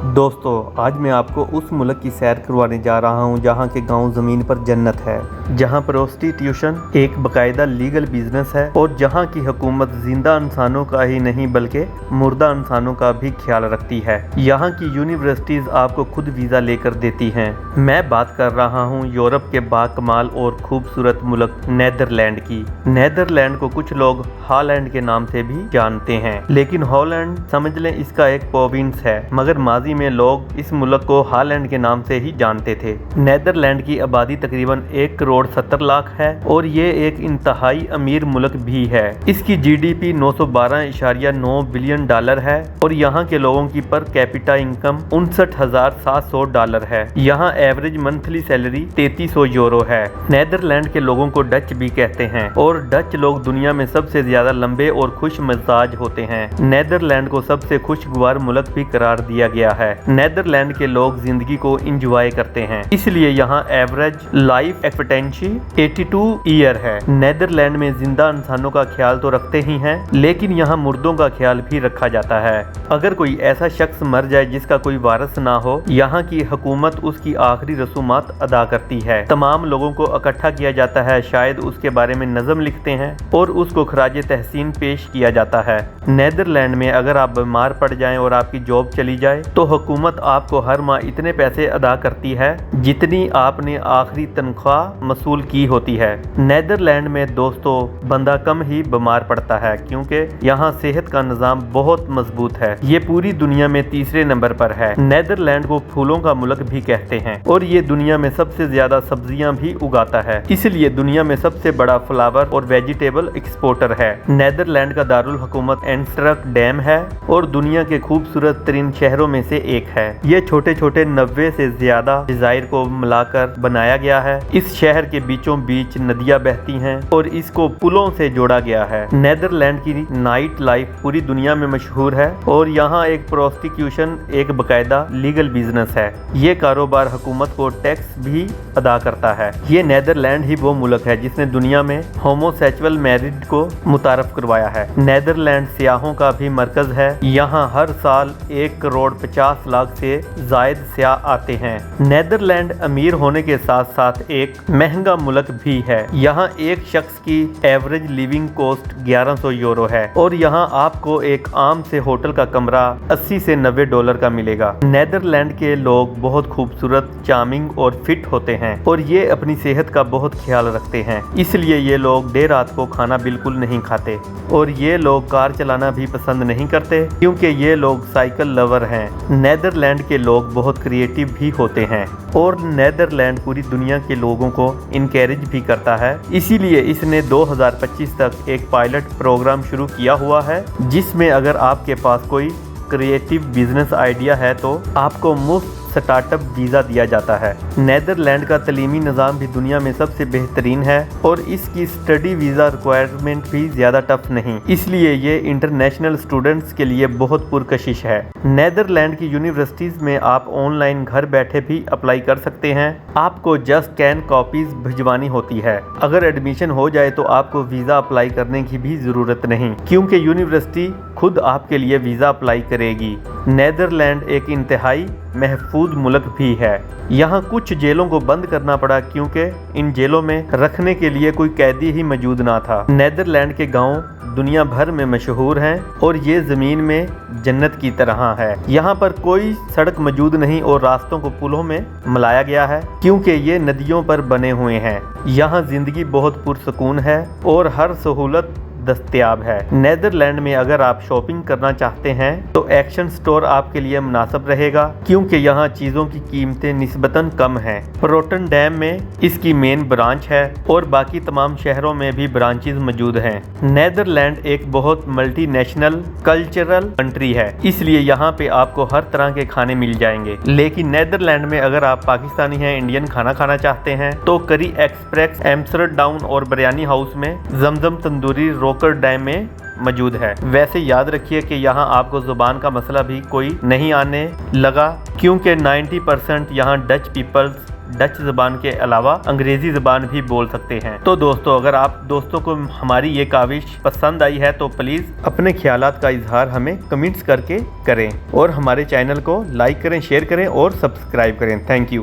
दोस्तों, आज मैं आपको उस मुल्क की सैर करवाने जा रहा हूं जहां के गांव ज़मीन पर जन्नत है, जहां प्रोस्टिट्यूशन एक बाकायदा लीगल बिजनेस है और जहां की हुकूमत जिंदा इंसानों का ही नहीं बल्कि मुर्दा इंसानों का भी ख्याल रखती है। यहां की यूनिवर्सिटीज़ आपको खुद वीज़ा लेकर देती हैं। मैं बात कर रहा हूं यूरोप के बाकमाल और खूबसूरत मुल्क नीदरलैंड की। नीदरलैंड को कुछ लोग हॉलैंड के नाम से भी जानते हैं, लेकिन हॉलैंड समझ लें इसका एक प्रोविंस है, मगर माजी में लोग इस मुल्क को हॉलैंड के नाम से ही जानते थे। नीदरलैंड की आबादी तकरीबन 1 करोड़ 70 लाख है और ये एक इंतहाई अमीर मुल्क भी है। इसकी जीडीपी 912.9 बिलियन डॉलर है और यहाँ के लोगों की पर कैपिटा इनकम 59,700 डॉलर है। यहाँ एवरेज मंथली सैलरी 3300 यूरो है। नीदरलैंड के लोगों को डच भी कहते हैं और डच लोग दुनिया में सबसे ज्यादा लंबे और खुश मिजाज होते हैं। नीदरलैंड को सबसे खुशगवार मुल्क भी करार दिया गया है। नीदरलैंड के लोग जिंदगी को एंजॉय करते हैं, इसलिए यहाँ एवरेज लाइफ एक्सपेक्टेंसी 82 ईयर है। नीदरलैंड में जिंदा इंसानों का ख्याल तो रखते ही हैं, लेकिन यहाँ मुर्दों का ख्याल भी रखा जाता है। अगर कोई ऐसा शख्स मर जाए जिसका कोई वारिस ना हो, यहाँ की हुकूमत उसकी आखिरी रसूमात अदा करती है। तमाम लोगों को इकट्ठा किया जाता है, शायद उसके बारे में नज़म लिखते हैं और उसको खराज तहसीन पेश किया जाता है। नीदरलैंड में अगर आप बीमार पड़ जाएं और आपकी जॉब चली जाए तो हुकूमत आपको हर माह इतने पैसे अदा करती है जितनी आपने आखिरी तनख्वाह मसूल की होती है। नीदरलैंड में दोस्तों बंदा कम ही बीमार पड़ता है क्योंकि यहाँ सेहत का निज़ाम बहुत मजबूत है। ये पूरी दुनिया में तीसरे नंबर पर है। नीदरलैंड को फूलों का मुल्क भी कहते हैं और ये दुनिया में सबसे ज्यादा सब्जियां भी उगाता है, इसलिए दुनिया में सबसे बड़ा फ्लावर और वेजिटेबल एक्सपोर्टर है। नीदरलैंड का दारुल हुकूमत एम्स्टर्डम है और दुनिया के खूबसूरत तरीन शहरों में से एक है। ये छोटे छोटे 90 से ज्यादा डिजायर को मिलाकर बनाया गया है। इस शहर के बीचों बीच नदियां बहती हैं और इसको पुलों से जोड़ा गया है। नीदरलैंड की नाइट लाइफ पूरी दुनिया में मशहूर है और यहाँ एक प्रोस्टिट्यूशन एक बाकायदा लीगल बिजनेस है। ये कारोबार हुकूमत को टैक्स भी अदा करता है। ये नीदरलैंड ही वो मुल्क है जिसने दुनिया में होमोसेक्सुअल मैरिज को मुतारफ करवाया है। नीदरलैंड सियाहों का भी मरकज है। यहाँ हर साल 1 करोड़ 50 लाख से जायद सियाह आते हैं। नीदरलैंड अमीर होने के साथ साथ एक महंगा मुल्क भी है। यहाँ एक शख्स की एवरेज लिविंग कॉस्ट 1100 यूरो है और यहाँ आपको एक आम से होटल का कमरा 80 से 90 डॉलर का मिलेगा। नीदरलैंड के लोग बहुत खूबसूरत, चार्मिंग और फिट होते हैं और ये अपनी सेहत का बहुत ख्याल रखते हैं, इसलिए ये लोग देर रात को खाना बिल्कुल नहीं खाते और ये लोग कार चलाना भी पसंद नहीं करते क्योंकि ये लोग साइकिल लवर हैं। नीदरलैंड के लोग बहुत क्रिएटिव भी होते हैं और नीदरलैंड पूरी दुनिया के लोगों को इनकरेज भी करता है, इसीलिए इसने 2025 तक एक पायलट प्रोग्राम शुरू किया हुआ है जिसमें अगर आपके पास कोई क्रिएटिव बिजनेस आइडिया है तो आपको मुफ्त स्टार्टअप वीज़ा दिया जाता है। नीदरलैंड का तलीमी निज़ाम भी दुनिया में सबसे बेहतरीन है और इसकी स्टडी वीज़ा रिक्वायरमेंट भी ज़्यादा टफ नहीं, इसलिए ये इंटरनेशनल स्टूडेंट्स के लिए बहुत पुरकशिश है। नीदरलैंड की यूनिवर्सिटीज़ में आप ऑनलाइन घर बैठे भी अप्लाई कर सकते हैं। आपको जस्ट स्कैन कॉपीज भिजवानी होती है। अगर एडमिशन हो जाए तो आपको वीज़ा अप्लाई करने की भी ज़रूरत नहीं क्योंकि यूनिवर्सिटी खुद आपके लिए वीज़ा अप्लाई करेगी। नीदरलैंड एक इंतहाई महफूज मुल्क भी है। यहाँ कुछ जेलों को बंद करना पड़ा क्योंकि इन जेलों में रखने के लिए कोई कैदी ही मौजूद ना था। नीदरलैंड के गांव दुनिया भर में मशहूर हैं और ये ज़मीन में जन्नत की तरह है। यहाँ पर कोई सड़क मौजूद नहीं और रास्तों को पुलों में मिलाया गया है क्योंकि ये नदियों पर बने हुए हैं। यहाँ जिंदगी बहुत पुरसकून है और हर सहूलत दस्तयाब है। नीदरलैंड में अगर आप शॉपिंग करना चाहते हैं तो एक्शन स्टोर आपके लिए मुनासिब रहेगा क्योंकि यहाँ चीज़ों की कीमतें निस्बतन कम हैं। रोटरडैम में इसकी मेन ब्रांच है और बाकी तमाम शहरों में भी ब्रांचेज मौजूद हैं। नीदरलैंड एक बहुत मल्टीनेशनल कल्चरल कंट्री है, इसलिए यहाँ पे आपको हर तरह के खाने मिल जाएंगे। लेकिन नीदरलैंड में अगर आप पाकिस्तानी हैं, इंडियन खाना खाना चाहते हैं तो करी एक्सप्रेस, एम्स्टरडाम और बिरयानी हाउस में, जमजम तंदूरी रोटरडैम में मौजूद है। वैसे याद रखिए कि यहाँ आपको जुबान का मसला भी कोई नहीं आने लगा क्योंकि 90% यहाँ डच पीपल्स ڈچ زبان کے علاوہ انگریزی زبان بھی بول سکتے ہیں۔ تو دوستو، اگر آپ دوستوں کو ہماری یہ کاوش پسند آئی ہے تو پلیز اپنے خیالات کا اظہار ہمیں کمنٹس کر کے کریں، اور ہمارے چینل کو لائک کریں، شیئر کریں اور سبسکرائب کریں۔ Thank you.